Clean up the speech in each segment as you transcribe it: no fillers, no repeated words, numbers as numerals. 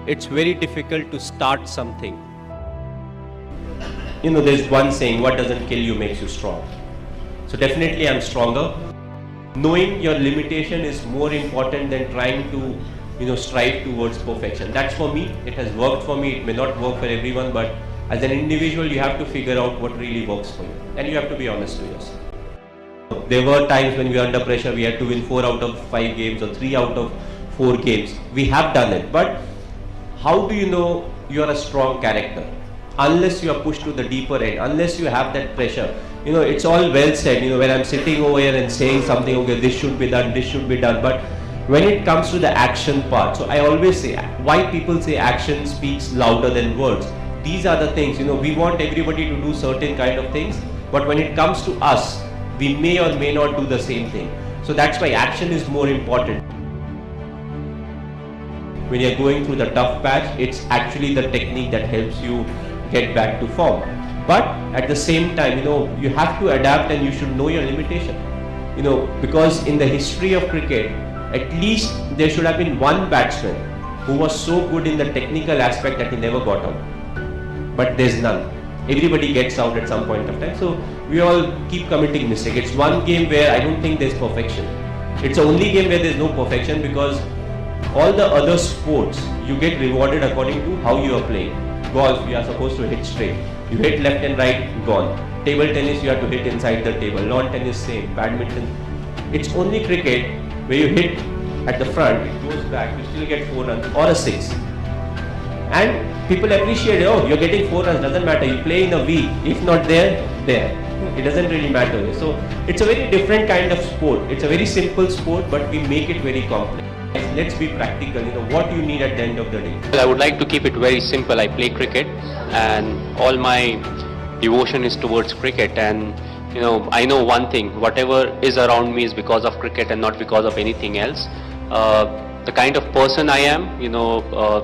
it's very difficult to start something. There's one saying, what doesn't kill you makes you strong. So definitely I'm stronger. Knowing your limitation is more important than trying to, strive towards perfection. That's for me. It has worked for me. It may not work for everyone, but as an individual, you have to figure out what really works for you. And you have to be honest to yourself. There were times when we were under pressure, we had to win 4 out of 5 games or 3 out of 4 games. We have done it. But how do you know you are a strong character? Unless you are pushed to the deeper end, unless you have that pressure. It's all well said, when I'm sitting over here and saying something, okay, this should be done, this should be done. But when it comes to the action part, so I always say, why people say action speaks louder than words. These are the things, we want everybody to do certain kind of things, but when it comes to us, we may or may not do the same thing. So that's why action is more important. When you're going through the tough patch, it's actually the technique that helps you get back to form. But at the same time, you have to adapt and you should know your limitation. Because in the history of cricket, at least there should have been one batsman who was so good in the technical aspect that he never got out. But there's none. Everybody gets out at some point of time. So we all keep committing mistakes. It's one game where I don't think there's perfection. It's the only game where there's no perfection, because all the other sports, you get rewarded according to how you are playing. Golf, you are supposed to hit straight. You hit left and right, gone. Table tennis, you have to hit inside the table. Lawn tennis, same. Badminton. It's only cricket where you hit at the front, it goes back, you still get 4 runs or a 6. And people appreciate, oh, you're getting 4 runs, doesn't matter. You play in a week. If not there, there. It doesn't really matter. So it's a very different kind of sport. It's a very simple sport, but we make it very complex. Let's be practical. What do you need at the end of the day? Well, I would like to keep it very simple. I play cricket, and all my devotion is towards cricket. And I know one thing: whatever is around me is because of cricket and not because of anything else. The kind of person I am,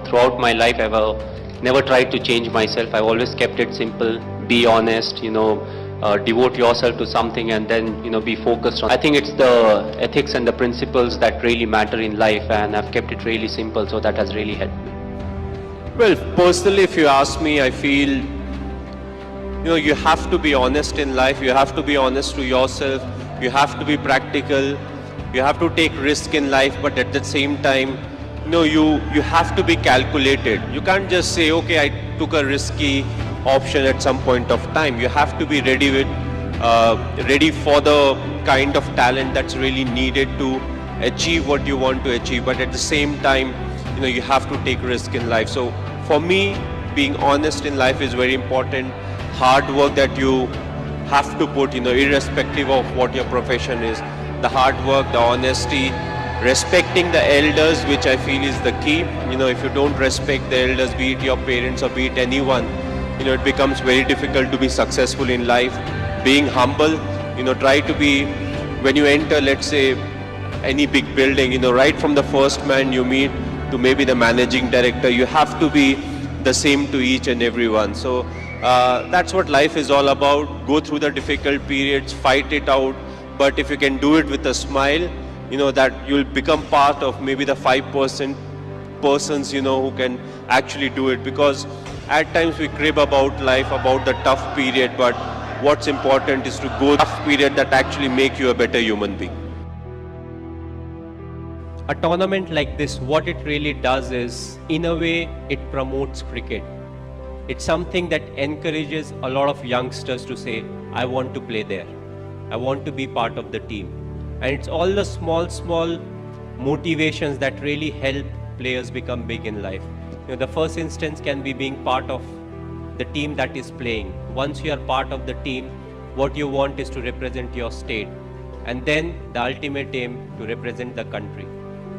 throughout my life, I've never tried to change myself. I've always kept it simple. Be honest. Devote yourself to something, and then be focused on. I think it's the ethics and the principles that really matter in life, and I've kept it really simple, so that has really helped me. Well, personally, if you ask me, I feel you have to be honest in life. You have to be honest to yourself. You have to be practical. You have to take risk in life, but at the same time, you have to be calculated. You can't just say, okay, I took a risky option at some point of time. You have to be ready for the kind of talent that's really needed to achieve what you want to achieve. But at the same time, you have to take risk in life. So for me, being honest in life is very important. Hard work that you have to put, irrespective of what your profession is. The hard work, the honesty, respecting the elders, which I feel is the key. If you don't respect the elders, be it your parents or be it anyone, it becomes very difficult to be successful in life. Being humble, try to be, when you enter, let's say, any big building, right from the first man you meet to maybe the managing director, you have to be the same to each and everyone. So that's what life is all about. Go through the difficult periods, fight it out, but if you can do it with a smile, that you'll become part of maybe the 5% persons, who can actually do it. Because at times we crib about life, about the tough period, but what's important is to go tough period that actually make you a better human being. A tournament like this, what it really does is, in a way, it promotes cricket. It's something that encourages a lot of youngsters to say, I want to play there. I want to be part of the team. And it's all the small motivations that really help players become big in life. The first instance can be being part of the team that is playing. Once you are part of the team, what you want is to represent your state, and then the ultimate aim to represent the country.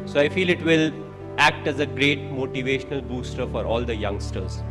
So I feel it will act as a great motivational booster for all the youngsters.